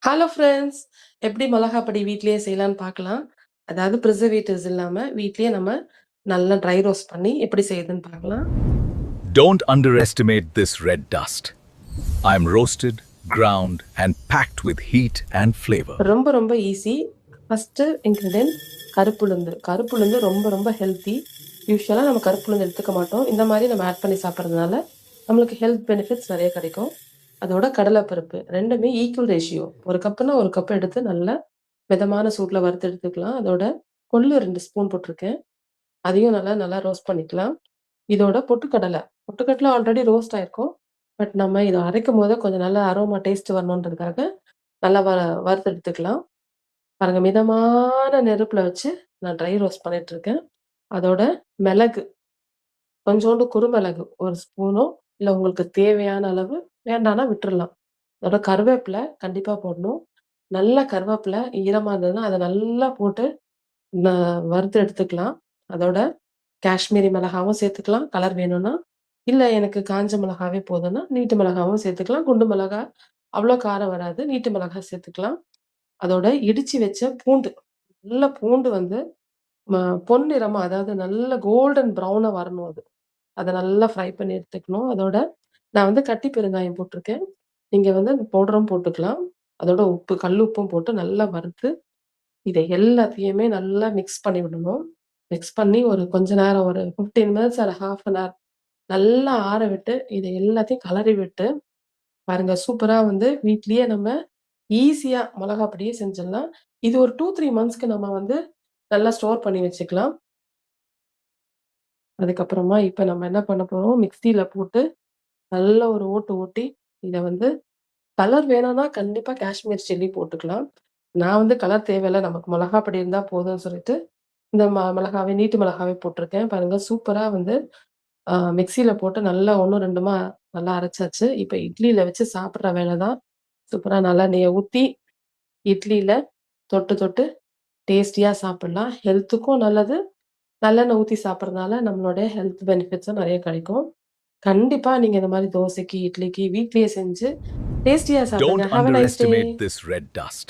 Hello friends. எப்படி மிளகா பொடி வீட்லயே செய்யலான்னு பார்க்கலாம். அதாவது ப்ரிசர்வேட்டிவ்ஸ் இல்லாம வீட்லயே நம்ம நல்லா ட்ரை ரோஸ்ட் பண்ணி எப்படி செய்யுதுன்னு பார்க்கலாம். Don't underestimate this red dust. I'm roasted, ground, and packed with heat and flavor. ரொம்ப ரொம்ப ஈஸி. ஃபர்ஸ்ட்டு இன்கிரீடியன்ட் கருப்புளுந்து. கருப்புளுந்து ரொம்ப ரொம்ப ஹெல்த்தி. யூசுவலா நம்ம கருப்புளுந்து எடுத்துக்க மாட்டோம். இந்த மாரி நம்ம ஆட் பண்ணி சாப்பிடுறதுனால நம்மளுக்கு ஹெல்த் பெனிஃபிட்ஸ் நெறைய கிடைக்கும். அதோட கடலைப்பருப்பு 2மே ஈக்குவல் ரேஷியோ. 1 கப்புன்னா 1 கப் எடுத்து நல்லா மிதமான சூட்ல வறுத்து எடுத்துக்கலாம். அதோட கொள்ளு 2 ஸ்பூன் போட்டிருக்கேன். அதையும் நல்லா நல்லா ரோஸ்ட் பண்ணிக்கலாம். இதோட பொட்டுக்கடலை. பொட்டுக்கடலை ஆல்ரெடி ரோஸ்ட் ஆயிருக்கும். பட் நம்ம இத அரைக்கும்போது கொஞ்சம் நல்லா அரோமா டேஸ்ட் வரணுன்றதுக்காக நல்லா வறுத்து எடுத்துக்கலாம். பாருங்க மிதமான நெருப்புல வச்சு நான் ட்ரை ரோஸ்ட் பண்ணிட்டுருக்கேன். அதோட மிளகு, கொஞ்சோண்டு குறுமிளகு 1 ஸ்பூனோ, இல்ல உங்களுக்கு தேவையான அளவு, வேண்டான்னா விட்டுறலாம். அதோட கருவேப்பில கண்டிப்பா போடணும். நல்லா கருவேப்பில ஈரமா இருந்ததுன்னா, அத நல்லா போட்டு ந வறுத்து எடுத்துக்கலாம். அதோட காஷ்மீரி மிளகாவும் சேர்த்துக்கலாம், கலர் வேணும்னா. இல்ல எனக்கு காஞ்ச மிளகாவே போதும்னா, நீட்டு மிளகாவும் சேர்த்துக்கலாம். குண்டு மிளகா அவ்ளோ காரம் வராது. நீட்டு மிளகா சேர்த்துக்கலாம். அதோட இடிச்சு வச்ச பூண்டு. நல்ல பூண்டு வந்து ம பொன்னிறமா அதாவது நல்ல கோல்டன் ப்ரவுனா வரணும் அது. அத நல்லா ஃப்ரை பண்ணி எடுத்துக்கணும். அதோட நான் வந்து கட்டி பெருங்காயம் போட்டிருக்கேன். நீங்க வந்து பவுடரும் போட்டுக்கலாம். அதோட உப்பு, கல் உப்பும் போட்டு நல்லா வறுத்து இத எல்லாத்தையுமே நல்லா மிக்ஸ் பண்ணி விடணும். மிக்ஸ் பண்ணி ஒரு கொஞ்ச நேரம் ஒரு 15 minutes R half an hour நல்லா ஆற விட்டு, இத எல்லாத்தையும் கலறி விட்டு, பாருங்க சூப்பரா வந்து வீட்லயே நம்ம ஈஸியா மொளகா பொடியே செஞ்சிடலாம். இது ஒரு 2, 3 மந்த்ஸ்க்கு நம்ம வந்து நல்லா ஸ்டோர் பண்ணி வச்சுக்கலாம். அதுக்கப்புறமா இப்ப நம்ம என்ன பண்ண போறோம், மிக்ஸில போட்டு நல்ல ஒரு ஓட்டு ஓட்டி, இத வந்து கலர் வேணும்னா கண்டிப்பா காஷ்மீர் சில்லி போட்டுக்கலாம். நான் வந்து கலர் தேவையில்ல, நமக்கு மொளகா பொடி இருந்தா போதும்னு சொல்லிட்டு இந்த மிளகாவே நீட்டு மிளகாவே போட்டிருக்கேன். பாருங்க சூப்பரா வந்து மிக்ஸியில போட்டு நல்லா 1, 2மா நல்லா அரைச்சாச்சு. இப்ப இட்லியில வச்சு சாப்பிடுற வேலை தான். சூப்பரா நல்லெண்ணெய ஊத்தி, இட்லியில தொட்டு தொட்டு டேஸ்டியா சாப்பிடலாம். ஹெல்த்துக்கும் நல்லது. நல்லெண்ணெய் ஊத்தி சாப்பிடுறதுனால நம்மளுடைய ஹெல்த் பெனிஃபிட்ஸும் நெறைய கிடைக்கும். கண்டிப்பா நீங்க இந்த மாரி தோசைக்கு, இட்லிக்கு வீட்லயே செஞ்சு டேஸ்டியா சாப்பிடுங்க. Don't have a nice day. underestimate this red dust.